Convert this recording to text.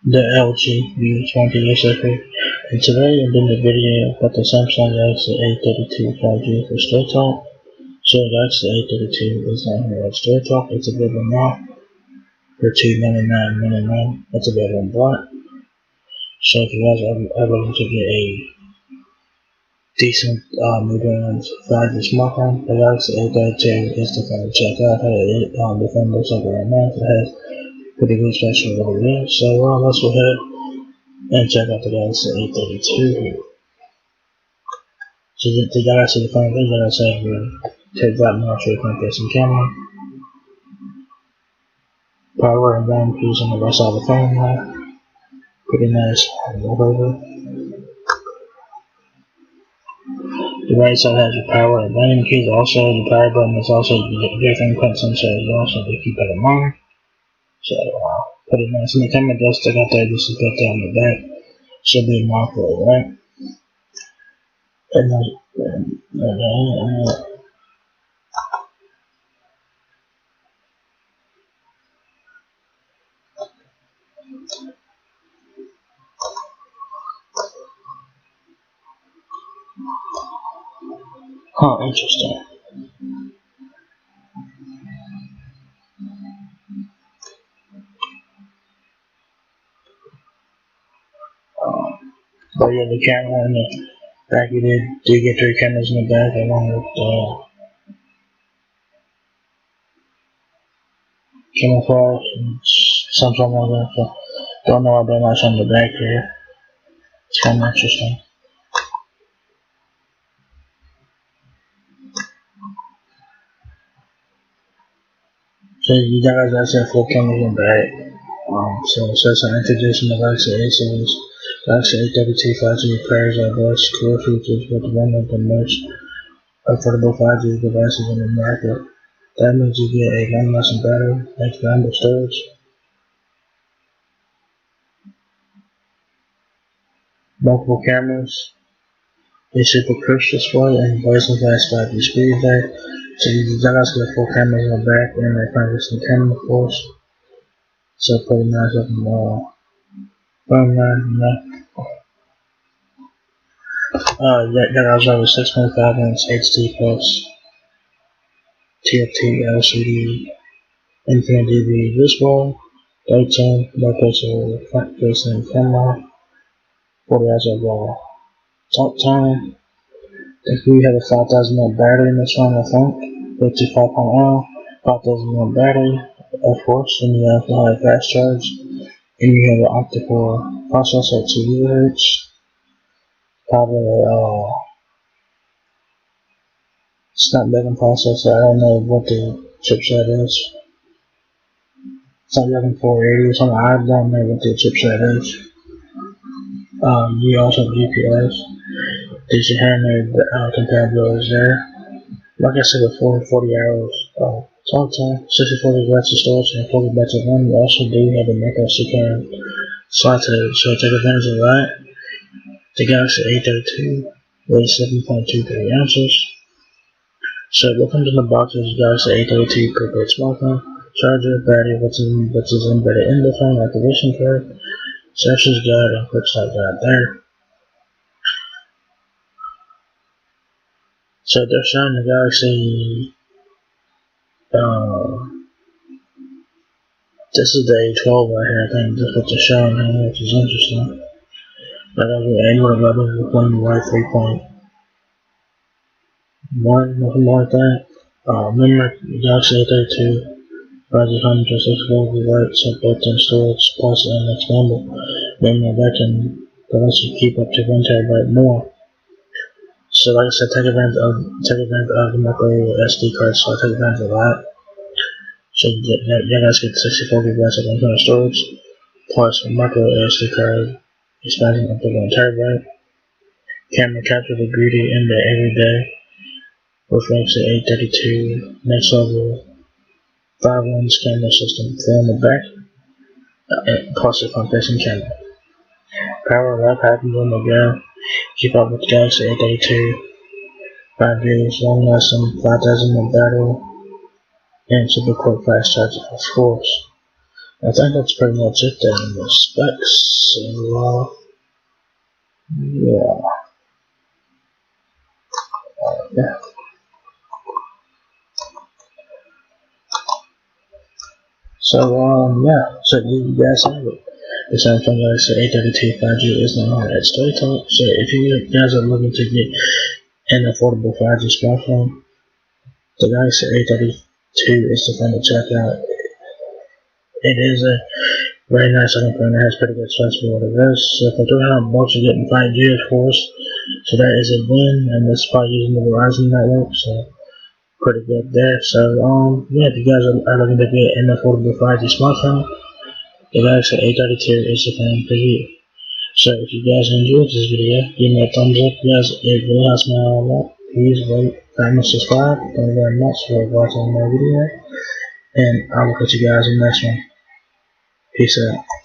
The LG V20 SFA, and today I'm doing a video about the Samsung Galaxy A32 5G for Straight Talk. So the Galaxy A32 is not here at Straight Talk. It's available now for $299.99. It's available in black. So if you guys are looking to get a decent mid-range 5G smartphone, the Galaxy A32 is the phone to check out. The phone looks like right now. It has pretty good special really is. So let's go ahead and check out the Galaxy A32. So the Galaxy, the phone, the Galaxy take that natural front-facing camera, power and RAM keys on the right side of the phone now. Pretty nice whatever. The right side has your power and RAM keys. Also, the power button is also your fingerprint sensor. You also have to keep that in mind. So pretty nice. And the camera does stick out there just to put that on the back. Should be marked for it, right? Interesting. But yeah, the camera in the back, you do get 3 cameras in the back along with camouflage and something like that. So don't know what that much on the back here. It's kind of interesting. So you guys actually have 4 cameras in the back. So it says an introduction to Galaxy A series. Galaxy A32 5G pairs are best core features with one of the most affordable 5G devices in the market. That means you get a long-lasting battery, expandable storage, multiple cameras, a super crisp display, and blazing fast 5G speed there. So you guys get 4 cameras in the back and a front-facing camera, of course. So pretty nice looking phone line, you know. That also have a 6.5 inch HD plus TFT LCD Infinite DB display, 13 megapixel front facing camera, 40 hours of talk time. I think we have a 5,000 mAh battery in this one, I think. 55.0, 5,000 mAh battery, of course, and you have a fast charge. And you have an octa-core processor at 2 GHz, probably a Snapdragon processor. I don't know what the chipset is. Snapdragon 480 or something. I don't know what the chipset is. You also have GPS. Digital handheld compatibility is there. Like I said before, 40 hours talk time, 64 GB of storage, and 4 GB of RAM. You also do have a micro SD card slot to take advantage of that. The Galaxy A32 weighs 7.23 ounces. So what comes in the box is Galaxy A32 prepaid smartphone, charger, battery, which is embedded in the phone, activation card, sessions guide, and quick start guide there. So they're showing the Galaxy, this is the A12 right here, I think that's what they're showing here, which is interesting. Like I have Android 11 with one UI 3.1, nothing more like that. Memory, Galaxy A32. 564 GB of built-in storage plus an expandable memory that lets you keep up to 1 TB more. So like I said, take advantage of the micro SD card, so take advantage of that. So you guys get 64 GB of internal storage plus a micro SD card expanding up to 1 TB. Camera capture the beauty in the everyday with Galaxy A32 next level 5-lens camera system for the back. Plus a front-facing camera. Power wrap happens on the go. Keep up with the Galaxy A32. 5 years, long lasting, 5,000 mAh battery, and super quick fast charging, of course. I think that's pretty much it then in the specs. So, yeah. Yeah. So you guys have it. The Samsung Galaxy A32 5G is now on its top. So if you guys are looking to get an affordable 5G smartphone, the Galaxy A32 is the phone to check out. It is a very nice looking phone. It has pretty good specs for what it is. So for $300 you're getting 5G of course. So that is a win, and it's probably using the Verizon network. So pretty good there. So yeah, if you guys are looking to get an affordable 5G smartphone, the Galaxy A32 is the phone for you. So if you guys enjoyed this video, give me a thumbs up, guys. It really helps me out a lot. Please rate, comment, subscribe. Thank you very much for watching my video, and I will catch you guys in the next one. Peace out.